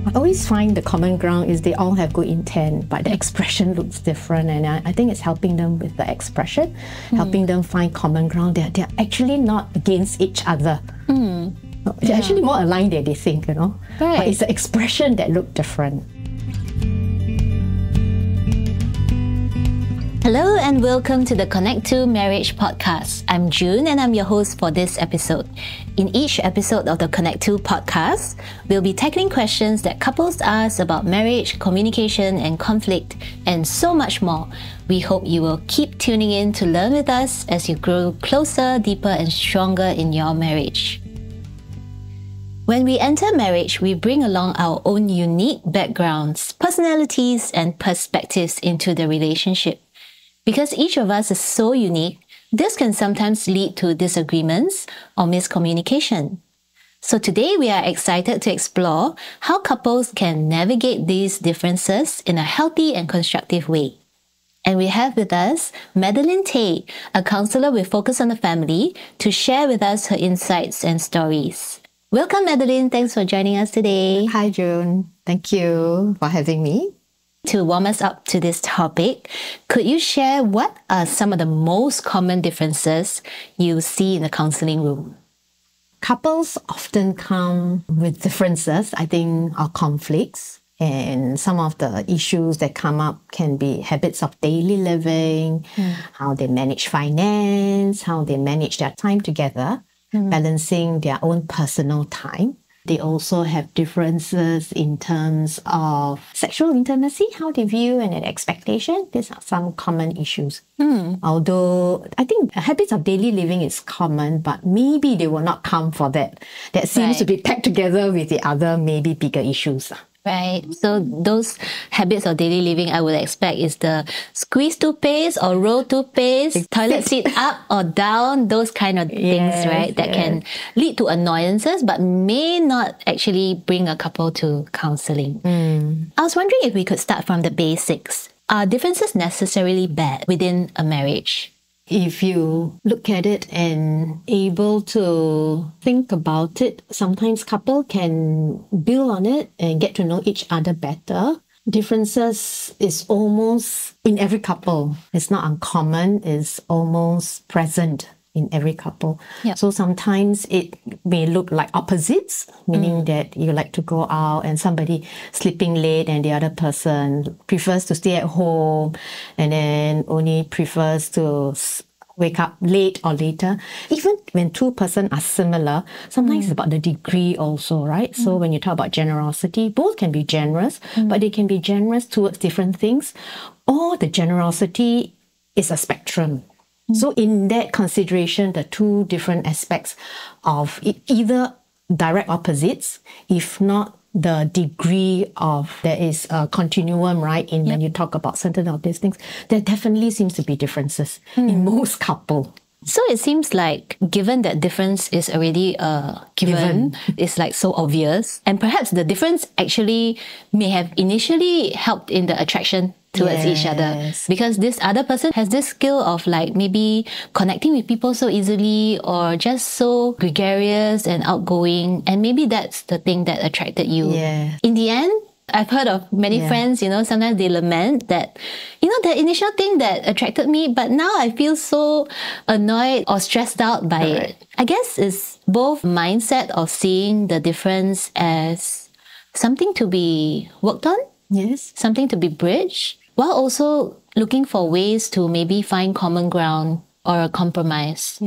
I always find the common ground is they all have good intent, but the expression looks different. And I think it's helping them with the expression, helping them find common ground. They're actually not against each other. They're actually more aligned than they think, Right. But it's the expression that look different. Hello and welcome to the Connect to Marriage podcast. I'm June and I'm your host for this episode. In each episode of the Connect to podcast, we'll be tackling questions that couples ask about marriage, communication and conflict, and so much more. We hope you will keep tuning in to learn with us as you grow closer, deeper and stronger in your marriage. When we enter marriage, we bring along our own unique backgrounds, personalities and perspectives into the relationship. Because each of us is so unique, this can sometimes lead to disagreements or miscommunication. So today we are excited to explore how couples can navigate these differences in a healthy and constructive way. And we have with us Madelin Tay, a counselor with Focus on the Family, to share with us her insights and stories. Welcome Madelin, thanks for joining us today. Hi June, thank you for having me. To warm us up to this topic, could you share what are some of the most common differences you see in the counselling room? Couples often come with differences, I think, or conflicts. And some of the issues that come up can be habits of daily living, how they manage finance, how they manage their time together, balancing their own personal time. They also have differences in terms of sexual intimacy, how they view and an expectation. These are some common issues. Although I think habits of daily living is common, but maybe they will not come for that. That seems to be packed together with the other maybe bigger issues. Right. So those habits of daily living I would expect is the squeeze toothpaste or roll toothpaste, toilet seat up or down, those kind of things, right? That can lead to annoyances but may not actually bring a couple to counselling. I was wondering if we could start from the basics. Are differences necessarily bad within a marriage? If you look at it and able to think about it, sometimes couple can build on it and get to know each other better. Differences is almost in every couple. It's not uncommon. It's almost present in every couple. So sometimes it may look like opposites, meaning that you like to go out and somebody sleeping late and the other person prefers to stay at home and then only prefers to wake up late or later. Even when two persons are similar, sometimes it's about the degree also, right? So when you talk about generosity, both can be generous, but they can be generous towards different things, or the generosity is a spectrum. So in that consideration, the two different aspects of either direct opposites, if not the degree of there is a continuum, right? In when you talk about certain of these things, there definitely seems to be differences in most couples. So it seems like given that difference is already given, it's like so obvious, and perhaps the difference actually may have initially helped in the attraction towards each other, because this other person has this skill of like maybe connecting with people so easily or just so gregarious and outgoing, and maybe that's the thing that attracted you. In the end, I've heard of many friends, sometimes they lament that, the initial thing that attracted me, but now I feel so annoyed or stressed out by it. I guess it's both mindset of seeing the difference as something to be worked on, something to be bridged, while also looking for ways to maybe find common ground or a compromise.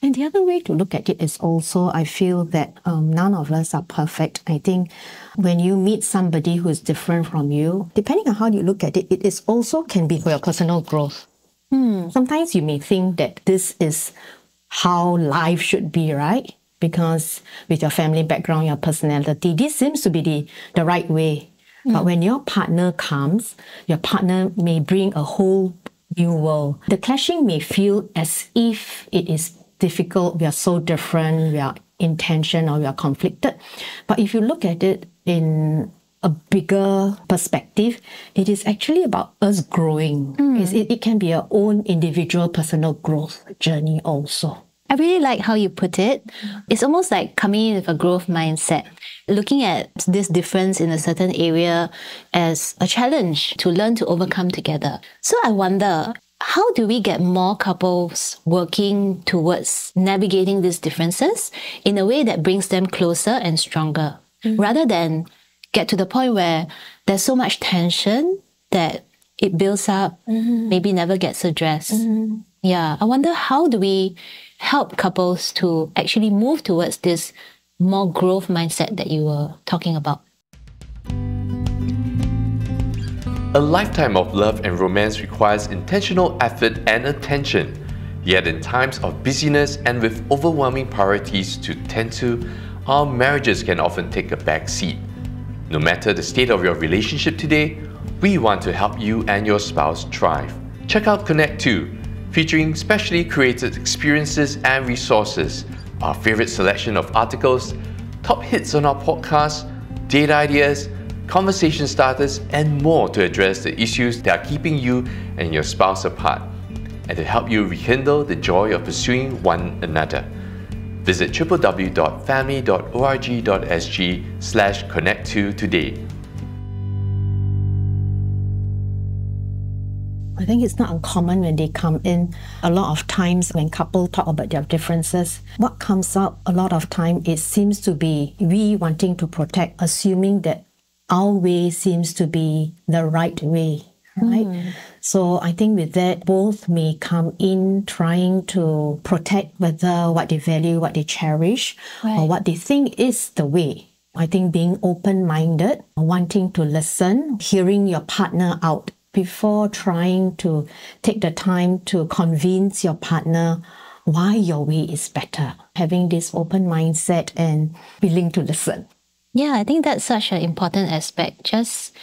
And the other way to look at it is also, I feel that none of us are perfect. I think when you meet somebody who is different from you, depending on how you look at it, it is also can be for your personal growth. Sometimes you may think that this is how life should be, right? Because with your family background, your personality, this seems to be the right way. But when your partner comes, your partner may bring a whole new world. The clashing may feel as if it is difficult, we are so different, we are in tension or we are conflicted. But if you look at it in a bigger perspective, it is actually about us growing. It can be our own individual personal growth journey also. I really like how you put it. It's almost like coming in with a growth mindset, looking at this difference in a certain area as a challenge to learn to overcome together. So I wonder, how do we get more couples working towards navigating these differences in a way that brings them closer and stronger, rather than get to the point where there's so much tension that it builds up, maybe never gets addressed? Yeah, I wonder, how do we help couples to actually move towards this more growth mindset that you were talking about? A lifetime of love and romance requires intentional effort and attention. Yet in times of busyness and with overwhelming priorities to tend to, our marriages can often take a back seat. No matter the state of your relationship today, we want to help you and your spouse thrive. Check out Connect 2, featuring specially created experiences and resources, our favorite selection of articles, top hits on our podcast, date ideas, conversation starters, and more to address the issues that are keeping you and your spouse apart, and to help you rekindle the joy of pursuing one another. Visit www.family.org.sg/connect2 today. I think it's not uncommon when they come in. A lot of times when couples talk about their differences, what comes out a lot of time, it seems to be we wanting to protect, assuming that our way seems to be the right way, right? So I think with that, both may come in trying to protect whether what they value, what they cherish, or what they think is the way. I think being open-minded, wanting to listen, hearing your partner out before trying to take the time to convince your partner why your way is better. Having this open mindset and willing to listen. Yeah, I think that's such an important aspect. Just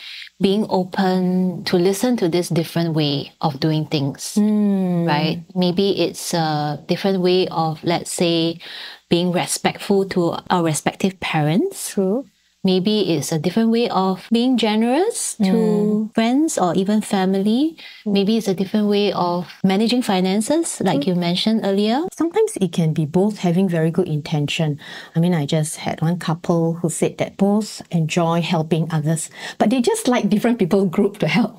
being open to listen to this different way of doing things, right? Maybe it's a different way of, let's say, being respectful to our respective parents. True. Maybe it's a different way of being generous to friends or even family. Maybe it's a different way of managing finances, like you mentioned earlier. Sometimes it can be both having very good intention. I mean, I just had one couple who said that both enjoy helping others, but they just like different people group to help.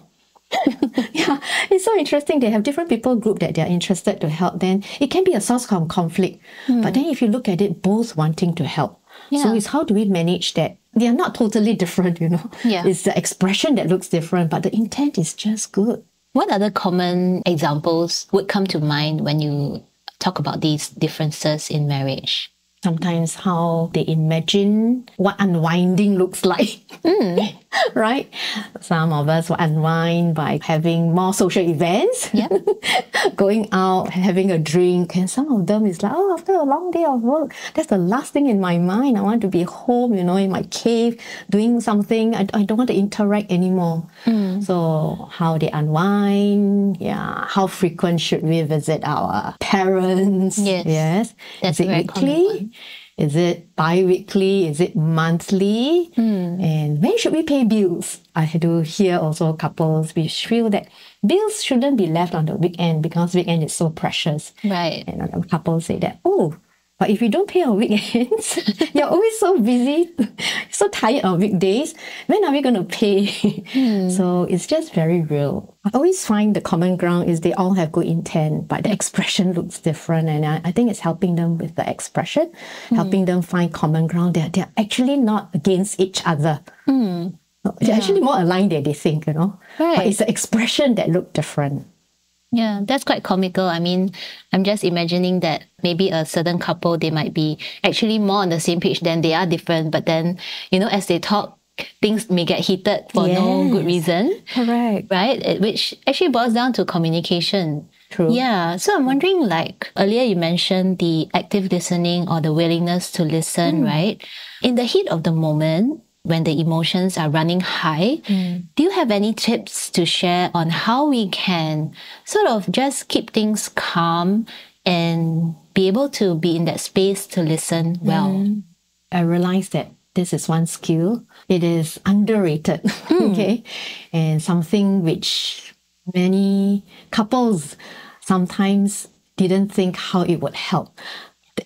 Yeah, it's so interesting. They have different people group that they're interested to help. Then it can be a source of conflict. But then if you look at it, both wanting to help. Yeah. So it's how do we manage that? They are not totally different, you know. Yeah. It's the expression that looks different, but the intent is just good. What other common examples would come to mind when you talk about these differences in marriage? Sometimes how they imagine what unwinding looks like, right? Some of us will unwind by having more social events, going out, having a drink, and some of them is like, oh, after a long day of work, that's the last thing in my mind. I want to be home, you know, in my cave, doing something. I don't want to interact anymore. So how they unwind, how frequent should we visit our parents? Yes. That's is it very common weekly? one. Is it bi-weekly? Is it monthly? And when should we pay bills? I do hear also couples which feel that bills shouldn't be left on the weekend because weekend is so precious. Right. And couples say that, but if you don't pay on weekends, you're always so busy, so tired on weekdays. When are we going to pay? So it's just very real. I always find the common ground is they all have good intent, but the expression looks different. And I think it's helping them with the expression, helping them find common ground. They're actually not against each other. They're actually more aligned than they think, you know. Right. But it's the expression that look different. Yeah, that's quite comical. I mean, I'm just imagining that maybe a certain couple, they might be actually more on the same page than they are different. But then, you know, as they talk, things may get heated for no good reason. Correct. Right? Which actually boils down to communication. True. Yeah. So I'm wondering, like, earlier you mentioned the active listening or the willingness to listen, right? In the heat of the moment, when the emotions are running high, do you have any tips to share on how we can sort of just keep things calm and be able to be in that space to listen well? I realized that this is one skill. It is underrated, okay? And something which many couples sometimes didn't think how it would help.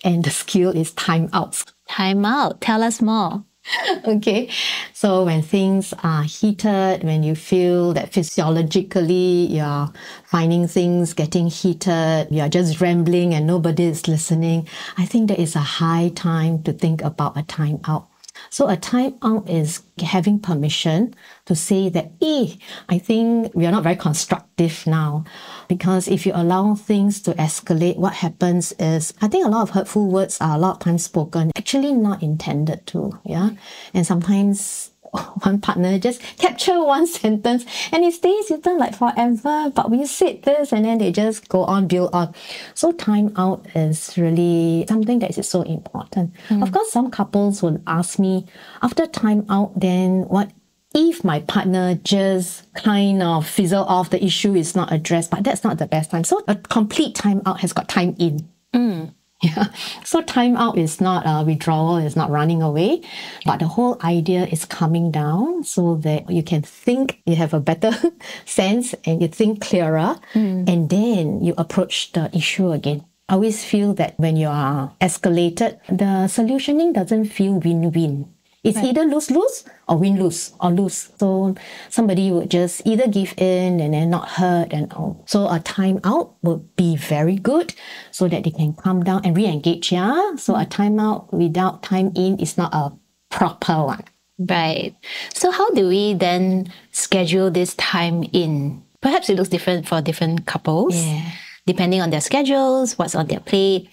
And the skill is time out. Time out. Tell us more. Okay, so when things are heated, when you feel that physiologically you're finding things getting heated, you're just rambling and nobody is listening, I think there is a high time to think about a time out. So a time out is having permission to say that, I think we are not very constructive now. Because if you allow things to escalate, what happens is, I think a lot of hurtful words are a lot of times spoken, actually not intended to, yeah? And sometimes one partner just capture one sentence and it stays with them like forever, but we said this, and then they just go on, build on. So time out is really something that is so important. Of course, some couples will ask me, after time out, then what if my partner just kind of fizzle off, the issue is not addressed? But that's not the best time. So a complete time out has got time in. Yeah. So time out is not a withdrawal, it's not running away, but the whole idea is coming down so that you can think, you have a better sense and you think clearer, and then you approach the issue again. I always feel that when you are escalated, the solutioning doesn't feel win-win. It's either lose-lose or win-lose or lose. So somebody would just either give in and then not hurt and all. So a time out would be very good so that they can calm down and re-engage. Yeah. So a time out without time in is not a proper one. Right. So how do we then schedule this time in? Perhaps it looks different for different couples, depending on their schedules, what's on their plate,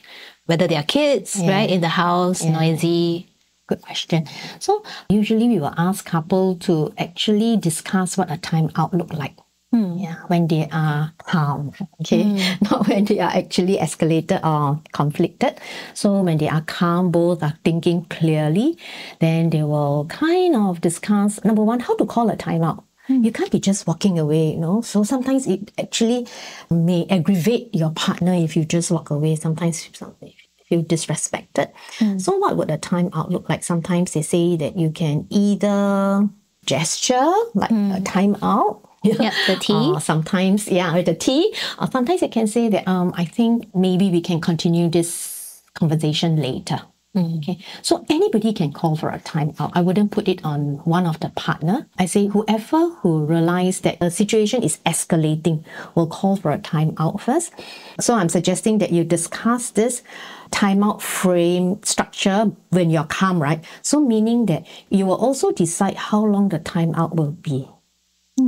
whether they are kids, right, in the house, noisy. Good question. So usually we will ask couple to actually discuss what a time out look like. Yeah, when they are calm, okay, not when they are actually escalated or conflicted. So when they are calm, both are thinking clearly, then they will kind of discuss, number one, how to call a time out. You can't be just walking away, you know. So sometimes it actually may aggravate your partner if you just walk away. Sometimes feel disrespected. So what would a time out look like? Sometimes they say that you can either gesture like a time out. The tea. Sometimes, with the tea. Or sometimes you can say that I think maybe we can continue this conversation later. Okay, so anybody can call for a time out. I wouldn't put it on one of the partner. I say whoever who realize that a situation is escalating will call for a time out first. So I'm suggesting that you discuss this timeout frame structure when you're calm, right? So meaning that you will also decide how long the timeout will be.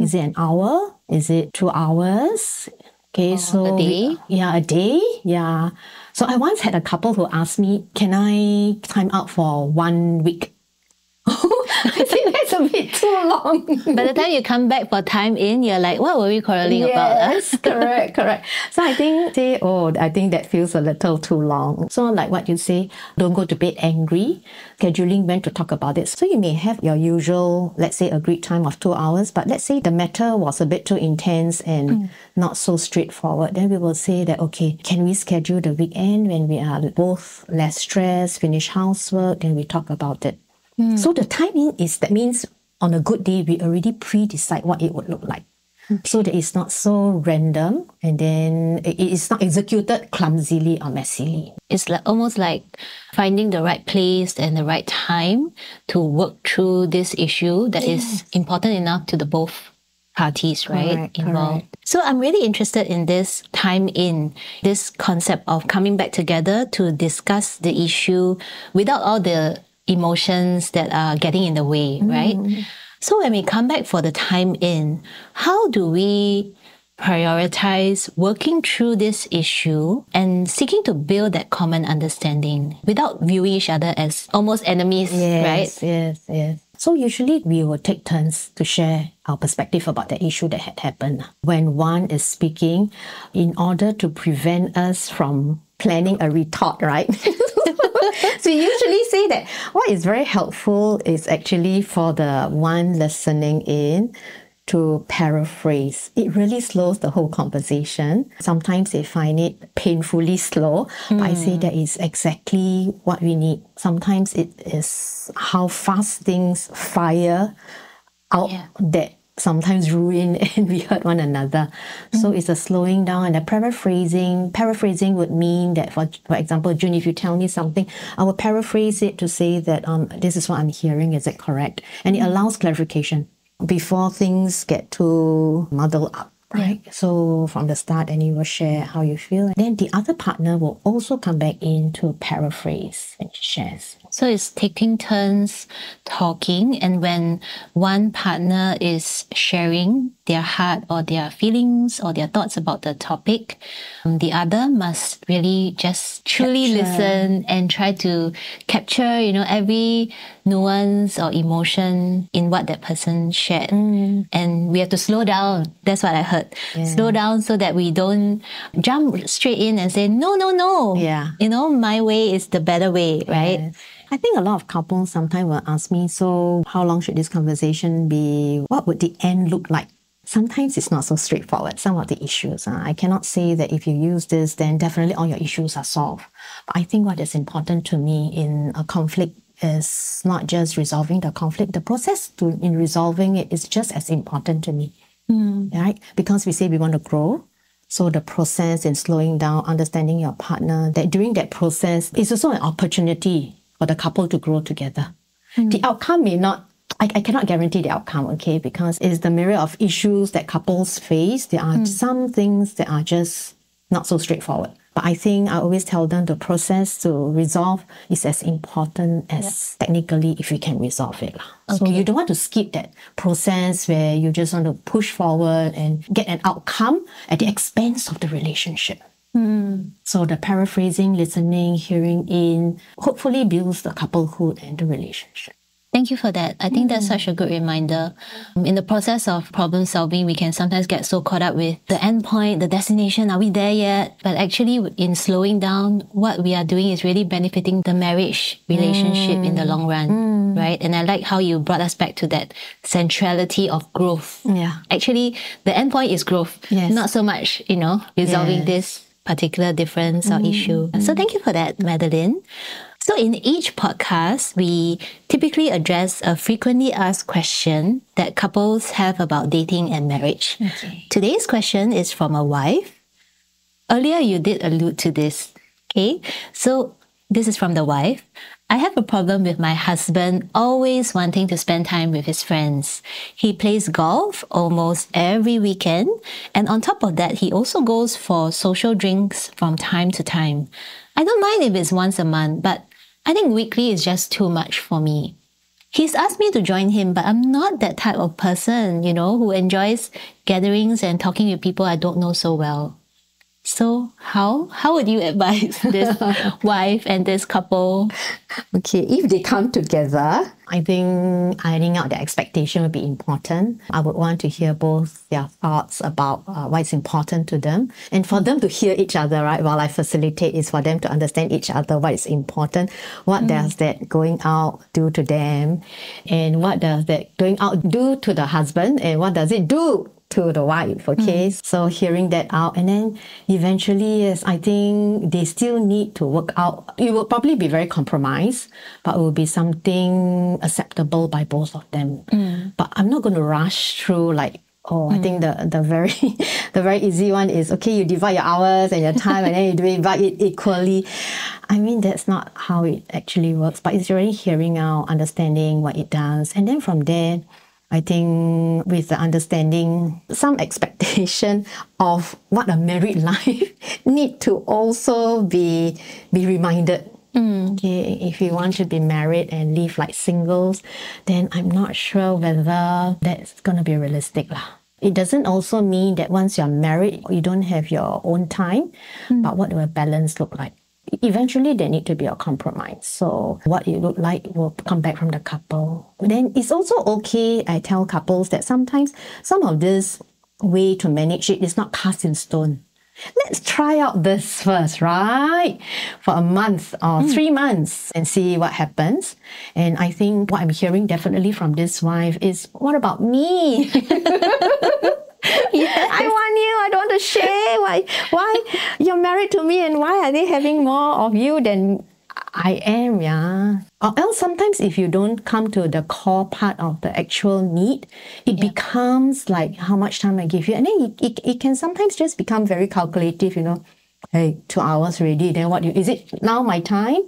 Is it an hour? Is it 2 hours? Okay, so a day? A day. Yeah. So I once had a couple who asked me, can I time out for 1 week? I think that's a bit too long. By the time you come back for time in, you're like, what were we quarreling about? Yes, correct. So I think that feels a little too long. So like what you say, don't go to bed angry, scheduling when to talk about it. So you may have your usual, let's say, agreed time of 2 hours, but let's say the matter was a bit too intense and not so straightforward. Then we will say that, okay, can we schedule the weekend when we are both less stressed, finish housework, then we talk about it. So the timing that means on a good day, we already pre-decide what it would look like. So that it's not so random and then it is not executed clumsily or messily. It's almost like finding the right place and the right time to work through this issue that is important enough to the both parties, right? Involved. Correct. So I'm really interested in this time in, this concept of coming back together to discuss the issue without all the emotions that are getting in the way, right? So when we come back for the time in, how do we prioritize working through this issue and seeking to build that common understanding without viewing each other as almost enemies, right? Yes. So usually we will take turns to share our perspective about the issue that had happened. When one is speaking, in order to prevent us from planning a retort, right? So we usually say that what is very helpful is actually for the one listening in to paraphrase. It really slows the whole conversation. Sometimes they find it painfully slow, but I say that is exactly what we need. Sometimes it is how fast things fire out that sometimes ruin and we hurt one another. So it's a slowing down and a paraphrasing. Paraphrasing would mean that, for example, June, if you tell me something, I will paraphrase it to say that this is what I'm hearing, is it correct? And it allows clarification before things get too muddled up. Right. So from the start, and you will share how you feel. Then the other partner will also come back in to paraphrase and shares. So it's taking turns talking, and when one partner is sharing their heart or their feelings or their thoughts about the topic, the other must really just truly listen and try to capture, every nuance or emotion in what that person shared. And we have to slow down. That's what I heard. Slow down so that we don't jump straight in and say, no. Yeah. My way is the better way, right? Yes. I think a lot of couples sometimes will ask me, so how long should this conversation be? What would the end look like? Sometimes it's not so straightforward, some of the issues. I cannot say that if you use this, then definitely all your issues are solved. But I think what is important to me in a conflict is not just resolving the conflict. The process in resolving it is just as important to me. Right? Because we say we want to grow. So the process in slowing down, understanding your partner, that during that process is also an opportunity for the couple to grow together. The outcome may not, I cannot guarantee the outcome, okay, because it's the myriad of issues that couples face. There are some things that are just not so straightforward. But I think I always tell them the process to resolve is as important as technically if we can resolve it. Okay. So you don't want to skip that process where you just want to push forward and get an outcome at the expense of the relationship. So the paraphrasing, listening, hearing in, hopefully builds the couplehood and the relationship. Thank you for that. I think that's such a good reminder. In the process of problem solving, we can sometimes get so caught up with the end point, the destination, are we there yet? But actually, in slowing down, what we are doing is really benefiting the marriage relationship in the long run, right? And I like how you brought us back to that centrality of growth. Yeah. Actually, the end point is growth, not so much, resolving this particular difference or issue. So thank you for that, Madelin. So in each podcast, we typically address a frequently asked question that couples have about dating and marriage. Okay. Today's question is from a wife. Earlier, you did allude to this. Okay, so this is from the wife. I have a problem with my husband always wanting to spend time with his friends. He plays golf almost every weekend, and on top of that, he also goes for social drinks from time to time. I don't mind if it's once a month, but I think weekly is just too much for me. He's asked me to join him, but I'm not that type of person, who enjoys gatherings and talking with people I don't know so well. So how would you advise this wife and this couple? Okay, if they come together, I think ironing out their expectation would be important. I would want to hear both their thoughts about what's important to them. And for them to hear each other, right, while I facilitate, is for them to understand each other, what is important. What does that going out do to them? And what does that going out do to the husband? And what does it do to the wife, okay? So hearing that out, and then eventually, yes, I think they still need to work out. It will probably be very compromised, but it will be something acceptable by both of them. But I'm not going to rush through like, I think the very easy one is, okay, you divide your hours and your time and then you divide it equally. I mean, that's not how it actually works, but it's already hearing out, understanding what it does. And then from there, I think with the understanding, some expectation of what a married life need to also be reminded. Okay, if you want to be married and live like singles, then I'm not sure whether that's going to be realistic. It doesn't also mean that once you're married, you don't have your own time, but what will a balance look like? Eventually, there need to be a compromise. So what it look like will come back from the couple. Then it's also okay, I tell couples, that sometimes some of this way to manage it is not cast in stone. Let's try out this first, right? For a month or 3 months and see what happens. And I think what I'm hearing definitely from this wife is, what about me? Yes. I want you, I don't want to share. Why you're married to me, and why are they having more of you than I am, yeah. Or else sometimes if you don't come to the core part of the actual need, it becomes like how much time I give you. And then it can sometimes just become very calculative, you know. Hey, 2 hours already, then is it now my time?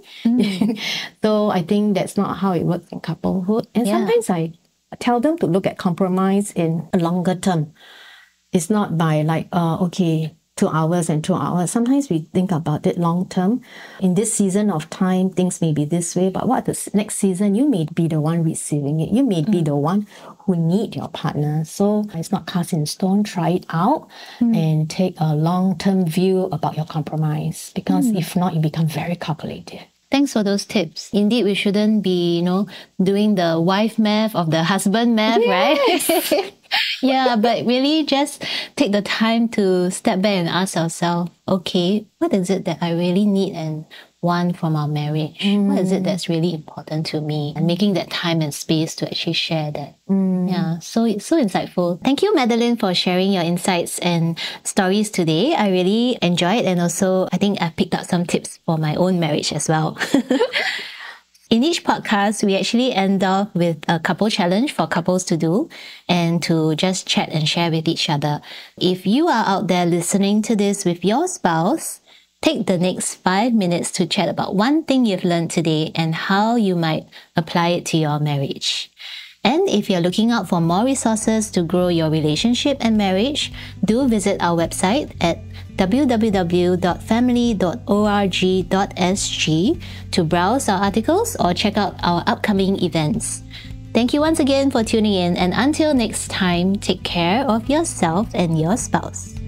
So I think that's not how it works in couplehood. And sometimes I tell them to look at compromise in a longer term. It's not by like, okay, 2 hours and 2 hours. Sometimes we think about it long term. In this season of time, things may be this way, but what the next season, you may be the one receiving it. You may be the one who need your partner. So it's not cast in stone. Try it out and take a long-term view about your compromise. Because if not, you become very calculative. Thanks for those tips. Indeed, we shouldn't be, doing the wife math of the husband math, right? Yeah, but really just take the time to step back and ask ourselves, okay, what is it that I really need and want from our marriage? What is it that's really important to me? And making that time and space to actually share that. Yeah, so insightful. Thank you, Madelin, for sharing your insights and stories today. I really enjoyed, and also I think I picked up some tips for my own marriage as well. In each podcast, we actually end off with a couple challenge for couples to do and to just chat and share with each other. If you are out there listening to this with your spouse, take the next 5 minutes to chat about one thing you've learned today and how you might apply it to your marriage. And if you're looking out for more resources to grow your relationship and marriage, do visit our website at www.family.org.sg to browse our articles or check out our upcoming events. Thank you once again for tuning in, and until next time, take care of yourself and your spouse.